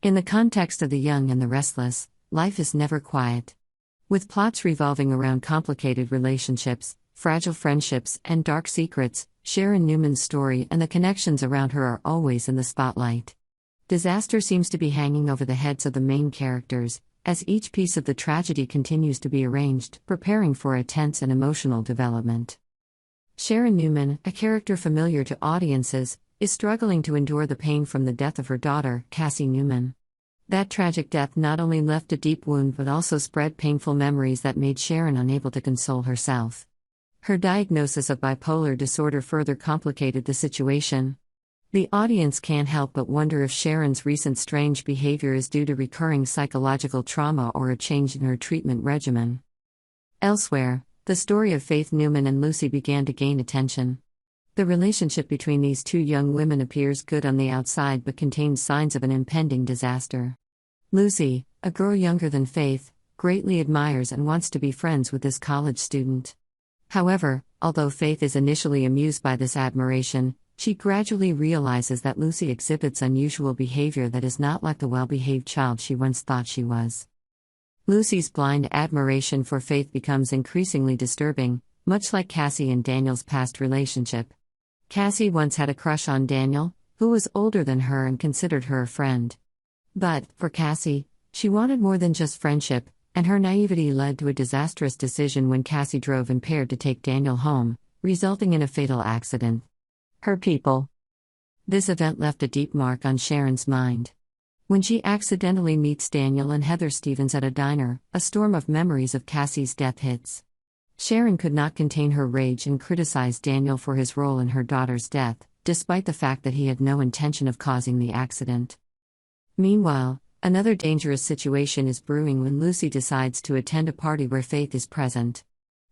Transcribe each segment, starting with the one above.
In the context of The Young and the Restless, life is never quiet. With plots revolving around complicated relationships, fragile friendships, and dark secrets, Sharon Newman's story and the connections around her are always in the spotlight. Disaster seems to be hanging over the heads of the main characters, as each piece of the tragedy continues to be arranged, preparing for a tense and emotional development. Sharon Newman, a character familiar to audiences, is struggling to endure the pain from the death of her daughter, Cassie Newman. That tragic death not only left a deep wound but also spread painful memories that made Sharon unable to console herself. Her diagnosis of bipolar disorder further complicated the situation. The audience can't help but wonder if Sharon's recent strange behavior is due to recurring psychological trauma or a change in her treatment regimen. Elsewhere, the story of Faith Newman and Lucy began to gain attention. The relationship between these two young women appears good on the outside but contains signs of an impending disaster. Lucy, a girl younger than Faith, greatly admires and wants to be friends with this college student. However, although Faith is initially amused by this admiration, she gradually realizes that Lucy exhibits unusual behavior that is not like the well-behaved child she once thought she was. Lucy's blind admiration for Faith becomes increasingly disturbing, much like Cassie and Daniel's past relationship. Cassie once had a crush on Daniel, who was older than her and considered her a friend. But, for Cassie, she wanted more than just friendship, and her naivety led to a disastrous decision when Cassie drove impaired to take Daniel home, resulting in a fatal accident. Her people. This event left a deep mark on Sharon's mind. When she accidentally meets Daniel and Heather Stevens at a diner, a storm of memories of Cassie's death hits. Sharon could not contain her rage and criticized Daniel for his role in her daughter's death, despite the fact that he had no intention of causing the accident. Meanwhile, another dangerous situation is brewing when Lucy decides to attend a party where Faith is present.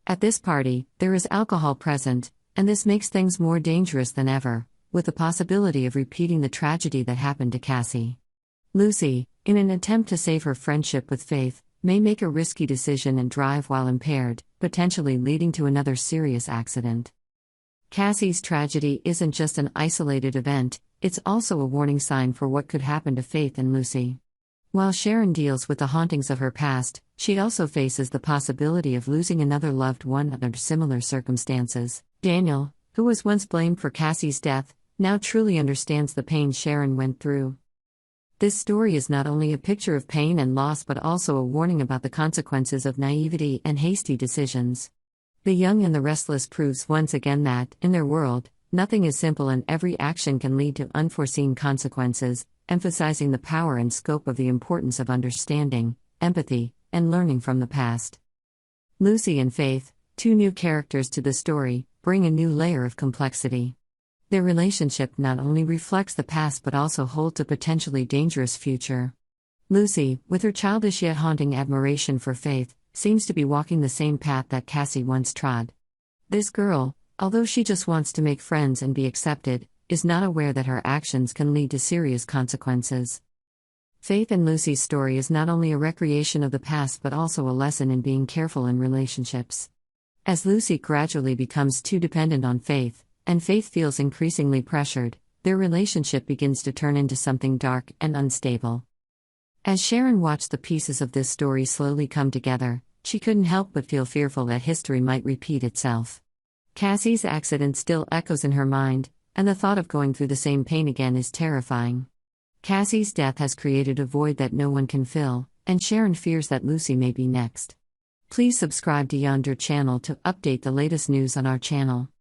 At this party, there is alcohol present, and this makes things more dangerous than ever, with the possibility of repeating the tragedy that happened to Cassie. Lucy, in an attempt to save her friendship with Faith, may make a risky decision and drive while impaired, potentially leading to another serious accident. Cassie's tragedy isn't just an isolated event, it's also a warning sign for what could happen to Faith and Lucy. While Sharon deals with the hauntings of her past, she also faces the possibility of losing another loved one under similar circumstances. Daniel, who was once blamed for Cassie's death, now truly understands the pain Sharon went through. This story is not only a picture of pain and loss but also a warning about the consequences of naivety and hasty decisions. The Young and the Restless proves once again that, in their world, nothing is simple and every action can lead to unforeseen consequences, emphasizing the power and scope of the importance of understanding, empathy, and learning from the past. Lucy and Faith, two new characters to the story, bring a new layer of complexity. Their relationship not only reflects the past but also holds a potentially dangerous future. Lucy, with her childish yet haunting admiration for Faith, seems to be walking the same path that Cassie once trod. This girl, although she just wants to make friends and be accepted, is not aware that her actions can lead to serious consequences. Faith and Lucy's story is not only a recreation of the past but also a lesson in being careful in relationships. As Lucy gradually becomes too dependent on Faith, and Faith feels increasingly pressured, their relationship begins to turn into something dark and unstable. As Sharon watched the pieces of this story slowly come together, she couldn't help but feel fearful that history might repeat itself. Cassie's accident still echoes in her mind, and the thought of going through the same pain again is terrifying. Cassie's death has created a void that no one can fill, and Sharon fears that Lucy may be next. Please subscribe to Yonder channel to update the latest news on our channel.